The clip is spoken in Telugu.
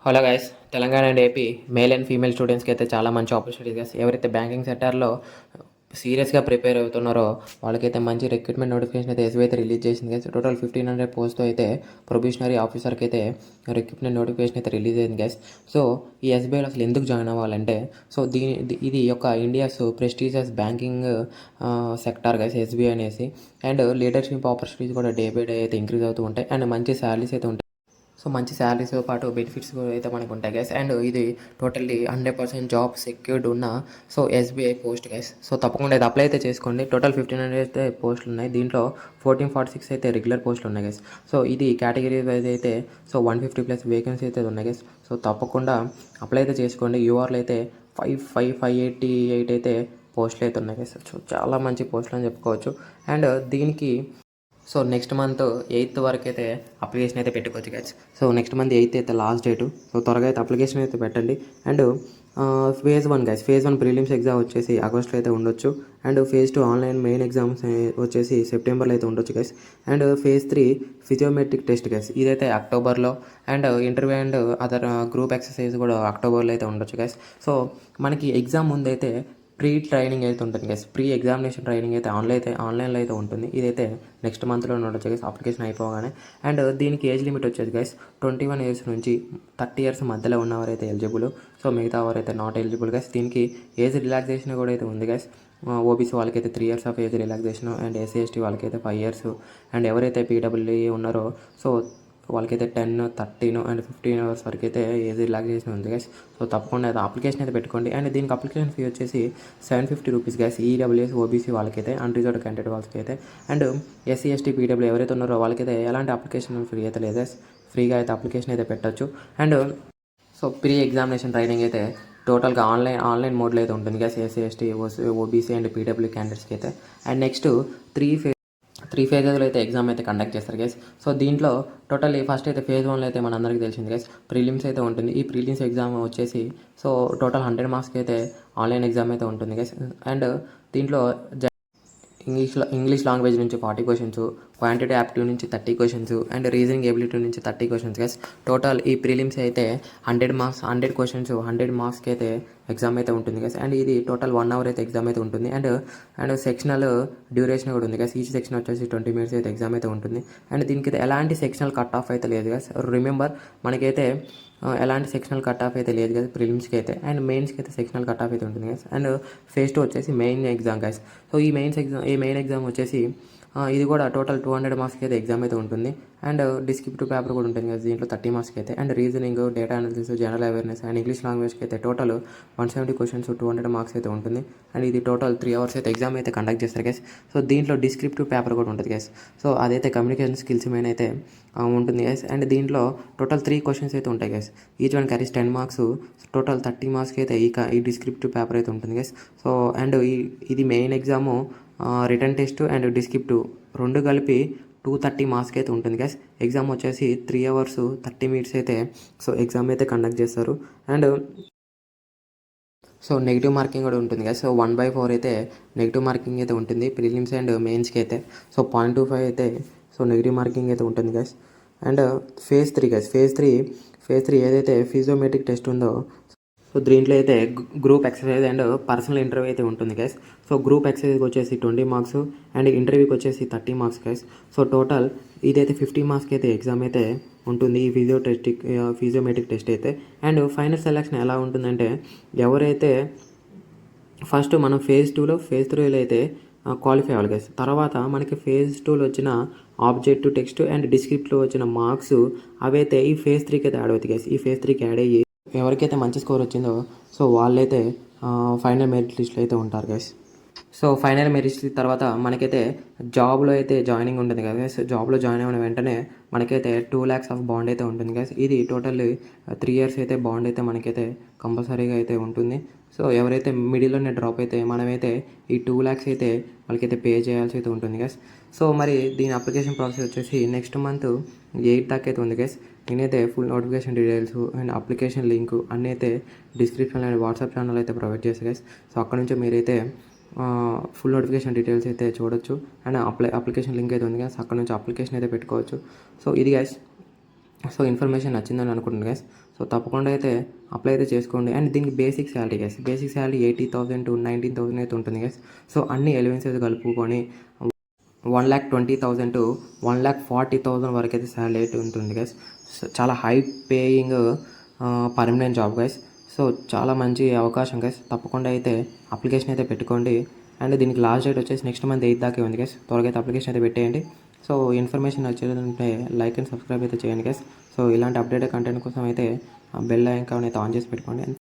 Hello guys, Telangana and AP male and female స్టూడెంట్స్కి అయితే చాలా మంచి ఆపర్చునిటీస్ గైస్. ఎవరైతే బ్యాంకింగ్ సెక్టార్లో సీరియస్గా ప్రిపేర్ అవుతున్నారో వాళ్ళకైతే మంచి రిక్రూట్మెంట్ నోటిఫికేషన్ అయితే ఎస్బీఐ అయితే రిలీజ్ చేసింది గైస్. టోటల్ 1500 పోస్ట్తో అయితే ప్రొబేషనరీ ఆఫీసర్కి అయితే రిక్రూట్మెంట్ నోటిఫికేషన్ అయితే రిలీజ్ అయింది గైస్. సో ఈ ఎస్బీఐలో అసలు ఎందుకు జాయిన్ అవ్వాలంటే, సో ఇది యొక్క India's prestigious banking sector guys SBI అనేసి. అండ్ లీడర్షిప్ ఆపర్చునిటీస్ కూడా డే బై డే అయితే ఇంక్రీజ్ అవుతూ ఉంటాయి అండ్ మంచి శాలరీస్ అయితే ఉంటాయి. సో మంచి శాలరీస్తో పాటు బెనిఫిట్స్ కూడా అయితే మనకు ఉంటాయి గైస్. అండ్ ఇది టోటల్లీ 100% జాబ్ సెక్యూర్డ్ ఉన్న so SBI post guys. So తప్పకుండా ఇది అప్లై అయితే చేసుకోండి. టోటల్ 1500 అయితే పోస్టులు ఉన్నాయి. దీంట్లో 1446 అయితే రెగ్యులర్ పోస్టులు ఉన్నాయి గైస్. సో ఇది కేటగిరీ వైజ్ అయితే సో 150+ వేకెన్సీ అయితే ఉన్నాయి గైస్. సో తప్పకుండా అప్లై అయితే చేసుకోండి. యూఆర్లో అయితే 588 అయితే పోస్టులు అయితే ఉన్నాయి గైస్. సో చాలా మంచి పోస్టులు అని చెప్పుకోవచ్చు. అండ్ దీనికి సో నెక్స్ట్ మంత్ 8th వరకు అయితే అప్లికేషన్ అయితే పెట్టుకోవచ్చు guys. So next month 8th అయితే లాస్ట్ డేటు. సో త్వరగా అయితే అప్లికేషన్ అయితే పెట్టండి. And phase 1 guys, phase 1 prelims exam వచ్చేసి ఆగస్ట్లో అయితే ఉండొచ్చు. And phase 2 online main exams వచ్చేసి సెప్టెంబర్లో అయితే ఉండొచ్చు guys. And phase 3 psychometric test guys, ఇదైతే అక్టోబర్లో. And interview and other group exercise కూడా అక్టోబర్లో అయితే ఉండొచ్చు గైస్. సో మనకి ఎగ్జామ్ ముందు అయితే ప్రీ ట్రైనింగ్ అయితే ఉంటుంది గైస్. ప్రీ ఎగ్జామినేషన్ ట్రైనింగ్ అయితే ఆన్లైన్లో అయితే ఉంటుంది. ఇదైతే నెక్స్ట్ మంత్లో ఉండొచ్చు గైస్, అప్లికేషన్ అయిపోగానే. అండ్ దీనికి ఏజ్ లిమిట్ వచ్చేది గైస్ 21 ఇయర్స్ నుంచి 30 ఇయర్స్ మధ్యలో ఉన్నవారైతే ఎలిజిబుల్. సో మిగతా వారైతే నాట్ ఎలిజిబుల్ గైస్. దీనికి ఏజ్ రిలాక్సేషన్ కూడా అయితే ఉంది గైస్. ఓబీసీ వాళ్ళకైతే 3 years of age relaxation, and SC ST వాళ్ళకైతే 5 years, అండ్ ఎవరైతే పీడబ్ల్యూడీ ఉన్నారో సో వాళ్ళకైతే 10, 13 అండ్ 15 hours వరకు అయితే ఏజ్ రిలాక్సేషన్ ఉంది గైస్. సో తప్పకుండా అయితే అప్లికేషన్ అయితే పెట్టుకోండి. అండ్ దీనికి అప్లికేషన్ ఫీ వచ్చేసి 750 రూపీస్ గైస్. ఈడబ్ల్యూఎస్ ఓబీసీ వాళ్ళకైతే, అన్రిజర్వ్డ్ క్యాండిడేట్ వాళ్ళకి అయితే. అండ్ ఎస్సీ ఎస్టీ పీడబ్ల్యూ ఎవరైతే ఉన్నారో వాళ్ళకైతే ఎలాంటి అప్లికేషన్ ఫీ అయితే లేదు గైస్. ఫ్రీగా అయితే అప్లికేషన్ అయితే పెట్టచ్చు. And so pre examination training అయితే టోటల్గా ఆన్లైన్ మోడ్లో అయితే ఉంటుంది guys SC ST OBC and PW క్యాండిడేట్స్కి అయితే. అండ్ నెక్స్ట్ త్రీ ఫేజెస్లో అయితే ఎగ్జామ్ అయితే కండక్ట్ చేస్తారు గైస్. సో దీంట్లో టోటల్లీ ఫస్ట్ అయితే ఫేజ్ 1లో అయితే మనందరికీ తెలిసింది గైస్ ప్రిలిమ్స్ అయితే ఉంటుంది. ఈ ప్రిలిమ్స్ ఎగ్జామ్ వచ్చేసి సో టోటల్ 100 మార్క్స్కి అయితే ఆన్లైన్ ఎగ్జామ్ అయితే ఉంటుంది గైస్. అండ్ దీంట్లో ఇంగ్లీష్ లాంగ్వేజ్ నుంచి 40 క్వశ్చన్స్, క్వాంటిటీ యాప్టిట్యూడ్ నుంచి 30 క్వశ్చన్స్, అండ్ రీజనింగ్ ఎబిలిటీ నుంచి 30 క్వశ్చన్స్ గైస్. టోటల్ ఈ ప్రిలిమ్స్ అయితే 100 క్వశ్చన్స్ 100 మార్క్స్కి అయితే ఎగ్జామ్ అయితే ఉంటుంది గైస్. అండ్ ఇది టోటల్ 1 hour అయితే ఎగ్జామ్ అయితే ఉంటుంది. అండ్ సెక్షనల్ డ్యూరేషన్ కూడా ఉంది గైస్. ఈచ్ సెక్షన్ వచ్చేసి 20 minutes అయితే ఎగ్జామ్ అయితే ఉంటుంది. అండ్ దీనికి అయితే ఎలాంటి సెక్షనల్ కట్ ఆఫ్ అయితే లేదు గైస్. రిమెంబర్, మనకైతే ఎలాంటి సెక్షనల్ కట్ ఆఫ్ అయితే లేదు కదా ప్రిలిమ్స్కి అయితే. అండ్ మెయిన్స్కి అయితే సెక్షనల్ కట్ ఆఫ్ అయితే ఉంటుంది గైస్. అండ్ ఫేజ్ 2 వచ్చేసి మెయిన్ ఎగ్జామ్ గైస్. సో ఈ మెయిన్ ఎగ్జామ్ వచ్చేసి ఇది కూడా టోటల్ 200 మార్క్స్కి అయితే ఎగ్జామ్ అయితే ఉంటుంది. అండ్ డిస్క్రిప్టివ్ పేపర్ కూడా ఉంటుంది కదా దీంట్లో 30 మార్క్స్కి అయితే. And reasoning, data analysis, general awareness and English లాంగ్వేజ్కి అయితే టోటల్ 170 క్వశ్చన్స్ 200 మార్క్స్ అయితే ఉంటుంది. అండ్ ఇది టోటల్ 3 hours అయితే ఎగ్జామ్ అయితే కండక్ట్ చేస్తారు గైస్. సో దీంట్లో డిస్క్రిప్టివ్ పేపర్ కూడా ఉంటుంది గైస్. సో అదైతే కమ్యూనికేషన్ స్కిల్స్ మీద అయితే ఉంటుంది గైస్. అండ్ దీంట్లో టోటల్ 3 questions అయితే ఉంటాయి guys. Each one carries 10 marks. Total 30 మార్క్స్కి అయితే ఈ డిస్క్రిప్టివ్ పేపర్ అయితే ఉంటుంది గైస్. సో అండ్ ఇది main exam, return test and descriptive రెండు కలిపి 230 మార్క్స్కి అయితే ఉంటుంది గైస్. ఎగ్జామ్ వచ్చేసి 3 hours 30 minutes అయితే సో ఎగ్జామ్ అయితే కండక్ట్ చేస్తారు. అండ్ సో నెగిటివ్ మార్కింగ్ కూడా ఉంటుంది గైస్. సో 1/4 అయితే నెగిటివ్ మార్కింగ్ అయితే ఉంటుంది ప్రిలిమ్స్ అండ్ మెయిన్స్కి అయితే. సో 0.25 అయితే సో నెగిటివ్ మార్కింగ్ అయితే ఉంటుంది guys. And phase 3 guys, phase 3 ఏదైతే ఫిజియోమెట్రిక్ టెస్ట్ ఉందో సో దీంట్లో అయితే group exercise and personal interview అయితే ఉంటుంది గైస్. సో గ్రూప్ ఎక్సర్సైజ్కి వచ్చేసి 20 marks అండ్ ఇంటర్వ్యూకి వచ్చేసి 30 marks గైస్. సో టోటల్ ఇదైతే 50 marksకి అయితే ఎగ్జామ్ అయితే ఉంటుంది ఈ ఫిజియోమెట్రిక్ టెస్ట్ అయితే. అండ్ ఫైనల్ సెలెక్షన్ ఎలా ఉంటుందంటే, ఎవరైతే ఫస్ట్ మనం ఫేజ్ 3లో అయితే క్వాలిఫై అవ్వాలి గైస్. తర్వాత మనకి ఫేజ్ 2లో వచ్చిన ఆబ్జెక్టివ్ టెక్స్ట్ అండ్ డిస్క్రిప్ట్లో వచ్చిన మార్క్స్ అవైతే ఈ ఫేజ్ 3కి అయితే యాడ్ అవుతాయి గైస్. ఈ ఫేజ్ 3కి యాడ్ అయ్యి ఎవరికైతే మంచి స్కోర్ వచ్చిందో సో వాళ్ళైతే ఫైనల్ మెరిట్ లిస్ట్లో అయితే ఉంటారు guys. So final merit list తర్వాత మనకైతే జాబ్లో అయితే జాయినింగ్ ఉంటుంది కదా గైస్. జాబ్లో జాయిన్ అయిన వెంటనే మనకైతే 2 lakhs ఆఫ్ బాండ్ అయితే ఉంటుంది గైస్. ఇది టోటల్ 3 years అయితే బాండ్ అయితే మనకైతే కంపల్సరీగా అయితే ఉంటుంది. సో ఎవరైతే మిడిల్లోనే డ్రాప్ అయితే మనమైతే ఈ 2 lakhs అయితే వాళ్ళకైతే పే చేయాల్సి అయితే ఉంటుంది గైస్. సో మరి దీని అప్లికేషన్ ప్రాసెస్ వచ్చేసి నెక్స్ట్ మంత్ 8 దాకా అయితే ఉంది గైస్. నేనైతే full notification details and application link అన్నీ అయితే డిస్క్రిప్షన్లో అండ్ వాట్సాప్ ఛానల్ అయితే ప్రొవైడ్ చేస్తాను గైస్. సో అక్కడ నుంచి మీరైతే ఫుల్ నోటిఫికేషన్ డీటెయిల్స్ అయితే చూడొచ్చు. అండ్ అప్లికేషన్ లింక్ అయితే ఉంది గైస్, అక్కడ నుంచి అప్లికేషన్ అయితే పెట్టుకోవచ్చు. సో ఇది గైస్. సో ఇన్ఫర్మేషన్ నచ్చిందని అనుకుంటున్నాను గైస్. సో తప్పకుండా అయితే అప్లై అయితే చేసుకోండి. అండ్ దీనికి basic salary guys, basic salary 80,000 to 19,000 అయితే ఉంటుంది గైస్. సో అన్ని ఎలివెన్సెస్ కలుపుకొని 1,20,000 to 1,40,000 వరకు అయితే శాలరీ అయితే ఉంటుంది గైస్. సో చాలా high paying permanent job guys. So చాలా మంచి అవకాశం గైస్. తప్పకుండా అయితే అప్లికేషన్ అయితే పెట్టుకోండి. అండ్ దీనికి లాస్ట్ డేట్ వచ్చేసి నెక్స్ట్ మంత్ 8 దాకా ఉంది గైస్. త్వరగా అయితే అప్లికేషన్ అయితే పెట్టేయండి. సో ఇన్ఫర్మేషన్ వచ్చేదంటే లైక్ అండ్ సబ్స్క్రైబ్ అయితే చేయండి గైస్. సో ఇలాంటి అప్డేట్ కంటెంట్ కోసం అయితే బెల్ ఐకాన్ అయితే ఆన్ చేసి పెట్టుకోండి.